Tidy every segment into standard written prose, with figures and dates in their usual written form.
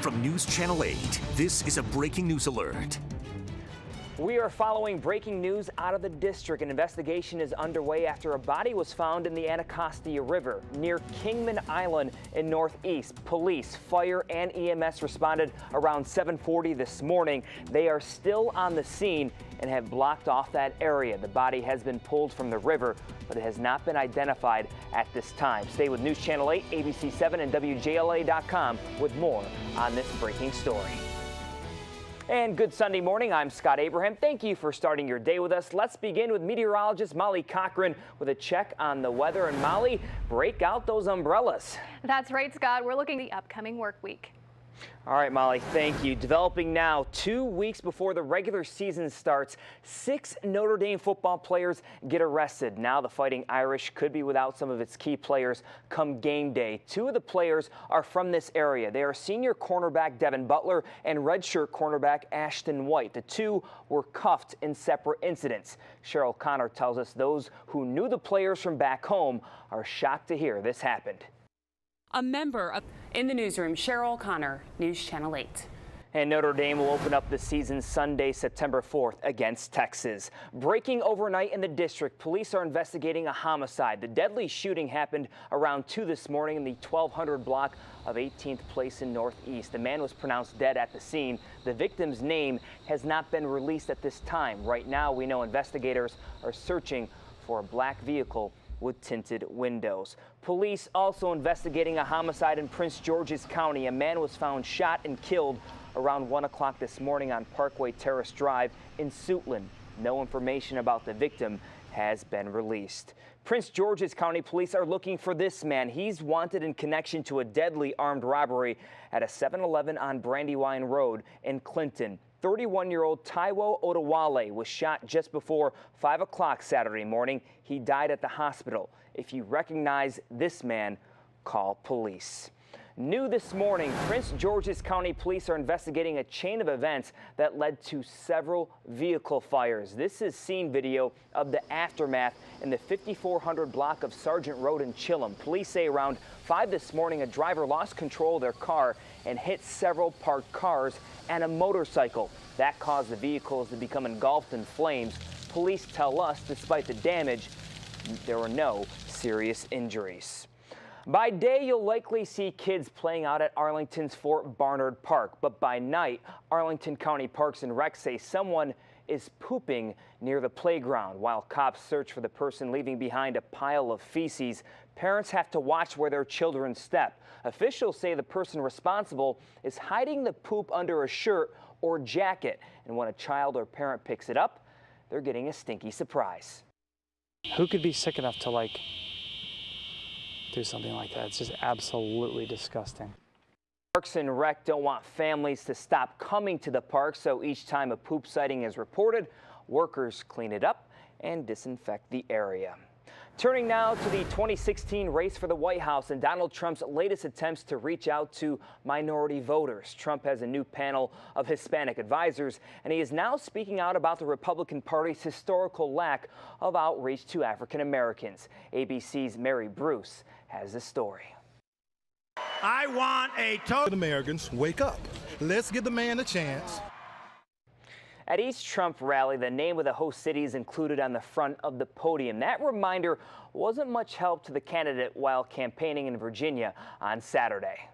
From News Channel 8, this is a breaking news alert. We are following breaking news out of the district. An investigation is underway after a body was found in the Anacostia River near Kingman Island in Northeast. Police, fire, and EMS responded around 7:40 this morning. They are still on the scene and have blocked off that area. The body has been pulled from the river, but it has not been identified at this time. Stay with News Channel 8, ABC7, and WJLA.com with more on this breaking story. And good Sunday morning. I'm Scott Abraham. Thank you for starting your day with us. Let's begin with meteorologist Molly Cochran with a check on the weather. And Molly, break out those umbrellas. That's right, Scott. We're looking at the upcoming work week. All right, Molly, thank you. Developing now 2 weeks before the regular season starts, 6 Notre Dame football players get arrested. Now the Fighting Irish could be without some of its key players come game day. 2 of the players are from this area. They are senior cornerback Devin Butler and redshirt cornerback Ashton White. The 2 were cuffed in separate incidents. Cheryl Connor tells us those who knew the players from back home are shocked to hear this happened. A member of in the newsroom, Cheryl Connor, News Channel 8. And Notre Dame will open up the season Sunday, September 4th against Texas. Breaking overnight in the district, police are investigating a homicide. The deadly shooting happened around 2 this morning in the 1200 block of 18th Place in Northeast. The man was pronounced dead at the scene. The victim's name has not been released at this time. Right now, we know investigators are searching for a black vehicle with tinted windows. Police also investigating a homicide in Prince George's County. A man was found shot and killed around 1 o'clock this morning on Parkway Terrace Drive in Suitland. No information about the victim has been released. Prince George's County police are looking for this man. He's wanted in connection to a deadly armed robbery at a 7-Eleven on Brandywine Road in Clinton. 31-year-old Taiwo Odawale was shot just before 5 o'clock Saturday morning. He died at the hospital. If you recognize this man, call police. New this morning, Prince George's County police are investigating a chain of events that led to several vehicle fires. This is scene video of the aftermath in the 5400 block of Sargent Road in Chilham. Police say around 5 this morning, a driver lost control of their car and hit several parked cars and a motorcycle. That caused the vehicles to become engulfed in flames. Police tell us, despite the damage, there were no serious injuries. By day, you'll likely see kids playing out at Arlington's Fort Barnard Park, but by night, Arlington County Parks and Rec say someone is pooping near the playground. While cops search for the person leaving behind a pile of feces, parents have to watch where their children step. Officials say the person responsible is hiding the poop under a shirt or jacket, and when a child or parent picks it up, they're getting a stinky surprise. Who could be sick enough to do something like that? It's just absolutely disgusting. Parks and Rec don't want families to stop coming to the park, so each time a poop sighting is reported, workers clean it up and disinfect the area. Turning now to the 2016 race for the White House and Donald Trump's latest attempts to reach out to minority voters. Trump has a new panel of Hispanic advisors, and he is now speaking out about the Republican Party's historical lack of outreach to African Americans. ABC's Mary Bruce has the story. I want a total Americans, wake up. Let's give the man a chance. At each Trump rally, the name of the host city is included on the front of the podium. That reminder wasn't much help to the candidate while campaigning in Virginia on Saturday.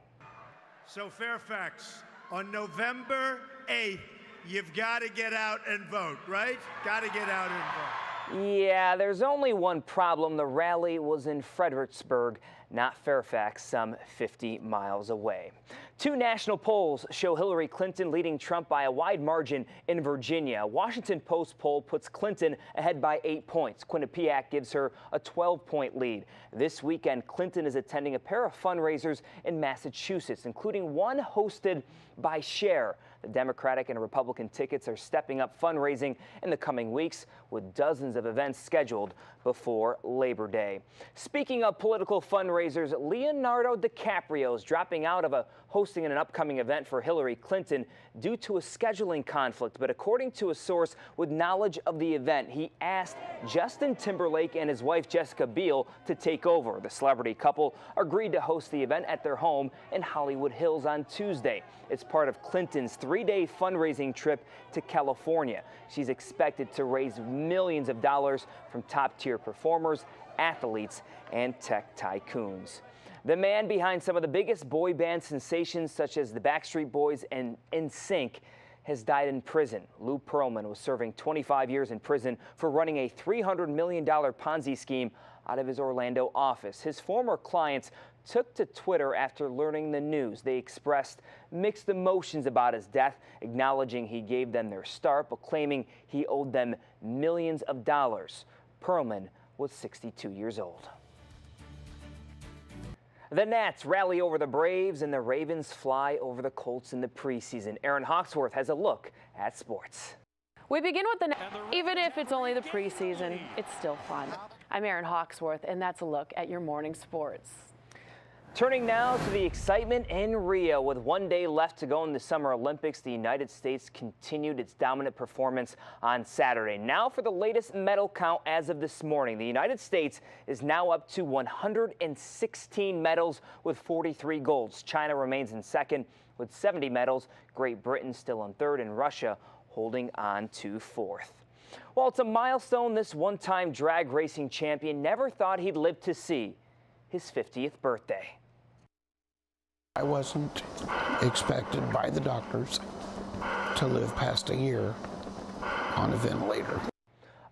So Fairfax, on November 8th, you've got to get out and vote, right? Got to get out and vote. Yeah, there's only one problem. The rally was in Fredericksburg, not Fairfax, some 50 miles away. 2 national polls show Hillary Clinton leading Trump by a wide margin in Virginia. A Washington Post poll puts Clinton ahead by 8 points. Quinnipiac gives her a 12-point lead. This weekend, Clinton is attending a pair of fundraisers in Massachusetts, including one hosted by Cher. The Democratic and Republican tickets are stepping up fundraising in the coming weeks, with dozens of events scheduled before Labor Day. Speaking of political fundraising, fundraisers, Leonardo DiCaprio is dropping out of hosting an upcoming event for Hillary Clinton due to a scheduling conflict. But according to a source with knowledge of the event, he asked Justin Timberlake and his wife Jessica Biel to take over. The celebrity couple agreed to host the event at their home in Hollywood Hills on Tuesday. It's part of Clinton's 3-day fundraising trip to California. She's expected to raise millions of dollars from top-tier performers, athletes, and tech tycoons. The man behind some of the biggest boy band sensations such as the Backstreet Boys and NSYNC has died in prison. Lou Pearlman was serving 25 years in prison for running a $300 million Ponzi scheme out of his Orlando office. His former clients took to Twitter after learning the news. They expressed mixed emotions about his death, acknowledging he gave them their start, but claiming he owed them millions of dollars. Pearlman was 62 years old. The Nats rally over the Braves and the Ravens fly over the Colts in the preseason. Aaron Hawksworth has a look at sports. We begin with the even if it's only the preseason, it's still fun. I'm Aaron Hawksworth, and that's a look at your morning sports. Turning now to the excitement in Rio. With 1 day left to go in the Summer Olympics, the United States continued its dominant performance on Saturday. Now for the latest medal count as of this morning. The United States is now up to 116 medals with 43 golds. China remains in second with 70 medals. Great Britain still in third, and Russia holding on to fourth. Well, it's a milestone this one-time drag racing champion never thought he'd live to see his 50th birthday. I wasn't expected by the doctors to live past a year on a ventilator.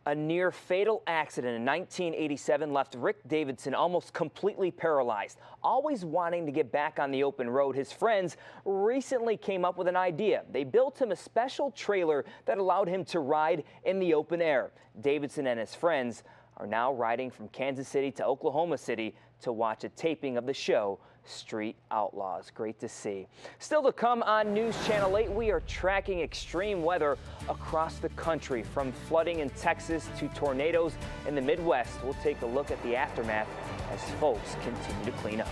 A near fatal accident in 1987 left Rick Davidson almost completely paralyzed. Always wanting to get back on the open road, his friends recently came up with an idea. They built him a special trailer that allowed him to ride in the open air. Davidson and his friends are now riding from Kansas City to Oklahoma City to watch a taping of the show Street Outlaws. Great to see. Still to come on News Channel 8, we are tracking extreme weather across the country, from flooding in Texas to tornadoes in the Midwest. We'll take a look at the aftermath as folks continue to clean up.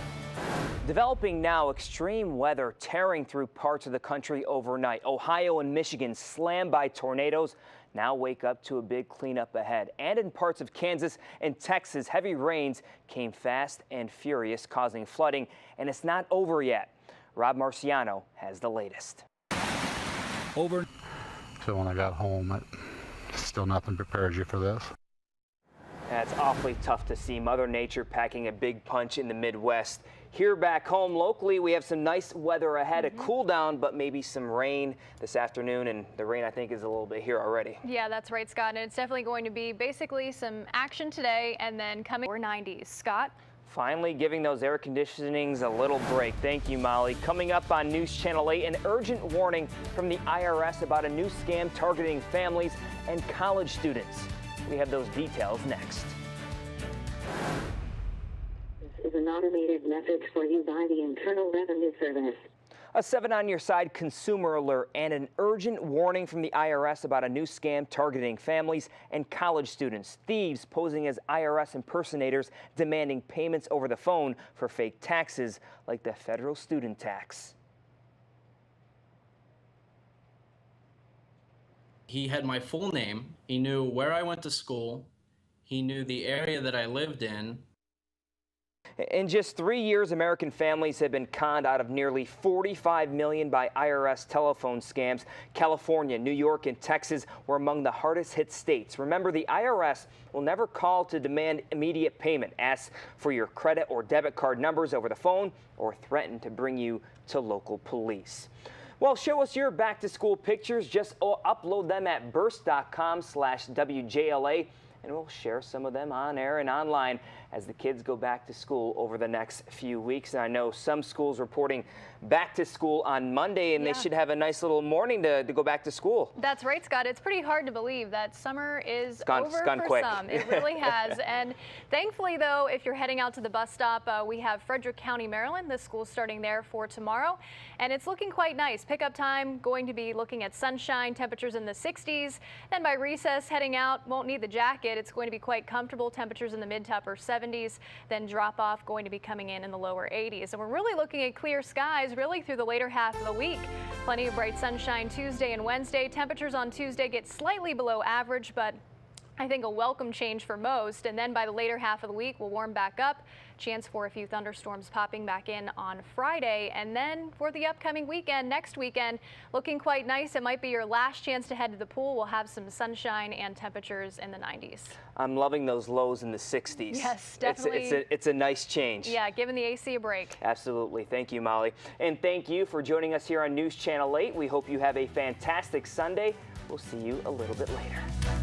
Developing now, extreme weather tearing through parts of the country overnight. Ohio and Michigan slammed by tornadoes. Now wake up to a big cleanup ahead. And in parts of Kansas and Texas, heavy rains came fast and furious, causing flooding. And it's not over yet. Rob Marciano has the latest. Over. So when I got home, still nothing prepares you for this. That's awfully tough to see. Mother Nature packing a big punch in the Midwest. Here back home locally, we have some nice weather ahead, a cool down, but maybe some rain this afternoon. And the rain, I think, is a little bit here already. Yeah, that's right, Scott. And it's definitely going to be basically some action today and then coming 90s. Scott? Finally giving those air conditionings a little break. Thank you, Molly. Coming up on News Channel 8, an urgent warning from the IRS about a new scam targeting families and college students. We have those details next. This is an automated message for you by the Internal Revenue Service. A 7 on your side consumer alert and an urgent warning from the IRS about a new scam targeting families and college students. Thieves posing as IRS impersonators demanding payments over the phone for fake taxes like the federal student tax. He had my full name. He knew where I went to school. He knew the area that I lived in. In just 3 years, American families have been conned out of nearly $45 million by IRS telephone scams. California, New York, and Texas were among the hardest hit states. Remember, the IRS will never call to demand immediate payment, ask for your credit or debit card numbers over the phone, or threaten to bring you to local police. Well, show us your back-to-school pictures. Just upload them at burst.com/WJLA, and we'll share some of them on air and online as the kids go back to school over the next few weeks. And I know some schools reporting back to school on Monday, and they should have a nice little morning to go back to school. That's right, Scott. It's pretty hard to believe that summer is over for quick. some. It really has. And thankfully, though, if you're heading out to the bus stop, we have Frederick County, Maryland. The school's starting there for tomorrow, and it's looking quite nice. Pickup time going to be looking at sunshine, temperatures in the 60s. Then by recess, heading out, won't need the jacket. it. It's going to be quite comfortable. Temperatures in the mid to upper 70s, then drop off going to be coming in the lower 80s. And we're really looking at clear skies really through the later half of the week. Plenty of bright sunshine Tuesday and Wednesday. Temperatures on Tuesday get slightly below average, but I think a welcome change for most. And then by the later half of the week, we'll warm back up. Chance for a few thunderstorms popping back in on Friday. And then for the upcoming weekend, next weekend, looking quite nice. It might be your last chance to head to the pool. We'll have some sunshine and temperatures in the 90s. I'm loving those lows in the 60s. Yes, definitely. It's a nice change. Yeah, giving the AC a break. Absolutely. Thank you, Molly. And thank you for joining us here on News Channel 8. We hope you have a fantastic Sunday. We'll see you a little bit later.